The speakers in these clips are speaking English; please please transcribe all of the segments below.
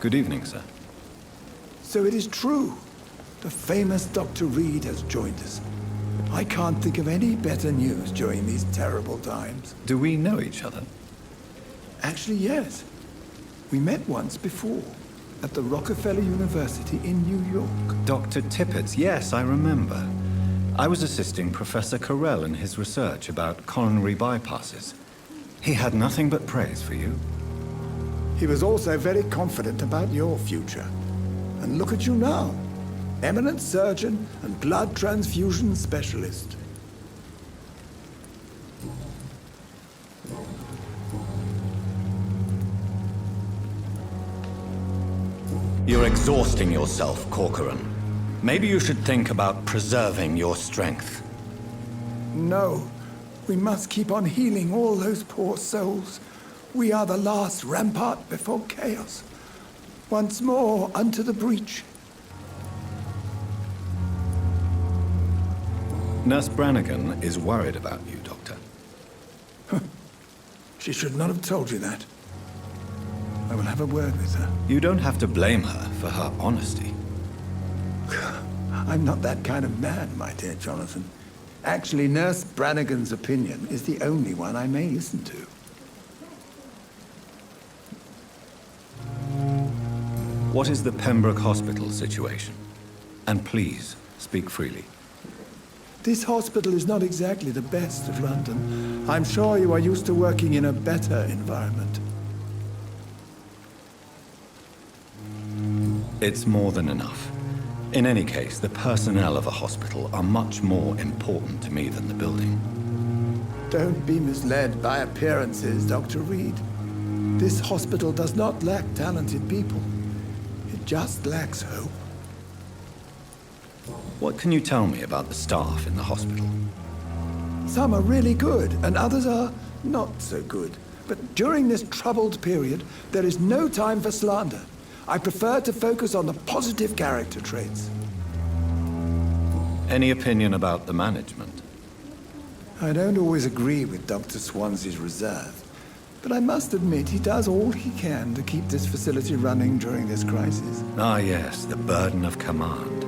Good evening, sir. So it is true. The famous Dr. Reed has joined us. I can't think of any better news during these terrible times. Do we know each other? Actually, yes. We met once before, at the Rockefeller University in New York. Dr. Tippett, yes, I remember. I was assisting Professor Carell in his research about coronary bypasses. He had nothing but praise for you. He was also very confident about your future. And look at you now. Eminent surgeon and blood transfusion specialist. You're exhausting yourself, Corcoran. Maybe you should think about preserving your strength. No. We must keep on healing all those poor souls. We are the last rampart before chaos. Once more unto the breach. Nurse Brannigan is worried about you, Doctor. She should not have told you that. I will have a word with her. You don't have to blame her for her honesty. I'm not that kind of man, my dear Jonathan. Actually, Nurse Brannigan's opinion is the only one I may listen to. What is the Pembroke Hospital situation? And please, speak freely. This hospital is not exactly the best of London. I'm sure you are used to working in a better environment. It's more than enough. In any case, the personnel of a hospital are much more important to me than the building. Don't be misled by appearances, Dr. Reed. This hospital does not lack talented people. It just lacks hope. What can you tell me about the staff in the hospital? Some are really good, and others are not so good. But during this troubled period, there is no time for slander. I prefer to focus on the positive character traits. Any opinion about the management? I don't always agree with Dr. Swansea's reserve, but I must admit he does all he can to keep this facility running during this crisis. Ah, yes, the burden of command.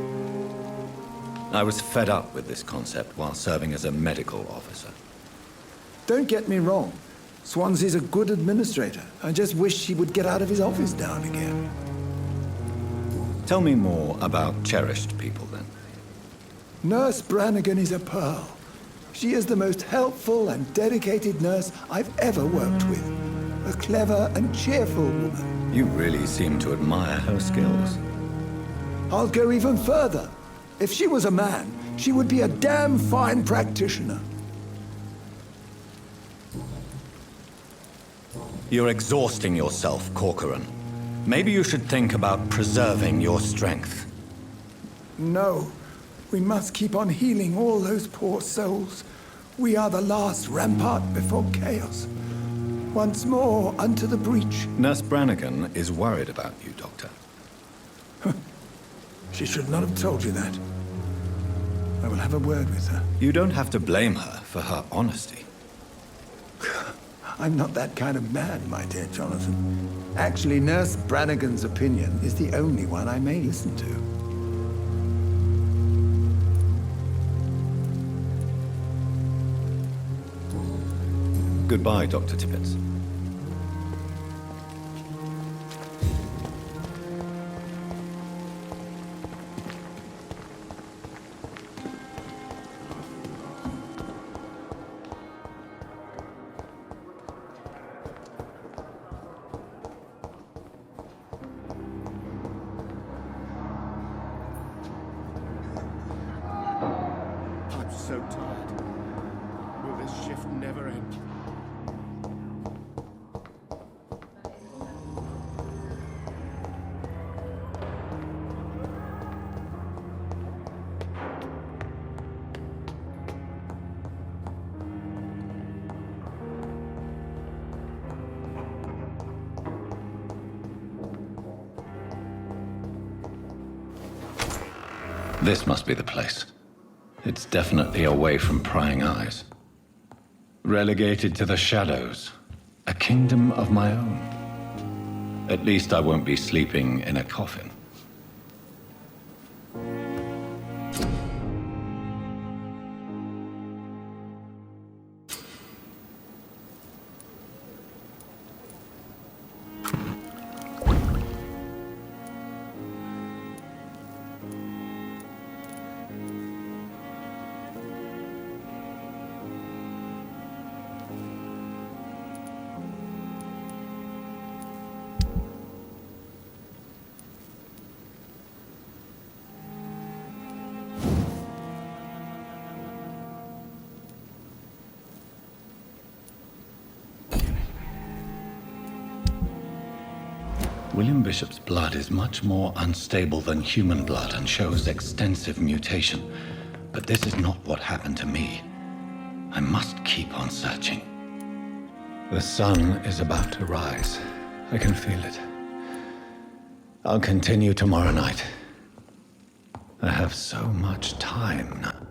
I was fed up with this concept while serving as a medical officer. Don't get me wrong. Swansea's a good administrator. I just wish he would get out of his office now and again. Tell me more about cherished people, then. Nurse Brannigan is a pearl. She is the most helpful and dedicated nurse I've ever worked with. A clever and cheerful woman. You really seem to admire her skills. I'll go even further. If she was a man, she would be a damn fine practitioner. You're exhausting yourself, Corcoran. Maybe you should think about preserving your strength. No. We must keep on healing all those poor souls. We are the last rampart before chaos. Once more unto the breach. Nurse Brannigan is worried about you, Doctor. She should not have told you that. I will have a word with her. You don't have to blame her for her honesty. I'm not that kind of man, my dear Jonathan. Actually, Nurse Brannigan's opinion is the only one I may listen to. Goodbye, Dr. Tippett. I'm so tired. Will this shift never end? This must be the place. It's definitely away from prying eyes. Relegated to the shadows. A kingdom of my own. At least I won't be sleeping in a coffin. William Bishop's blood is much more unstable than human blood and shows extensive mutation. But this is not what happened to me. I must keep on searching. The sun is about to rise. I can feel it. I'll continue tomorrow night. I have so much time now.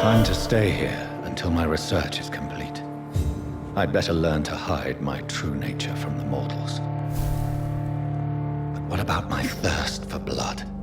I'm to stay here until my research is complete. I'd better learn to hide my true nature from the mortals. But what about my thirst for blood?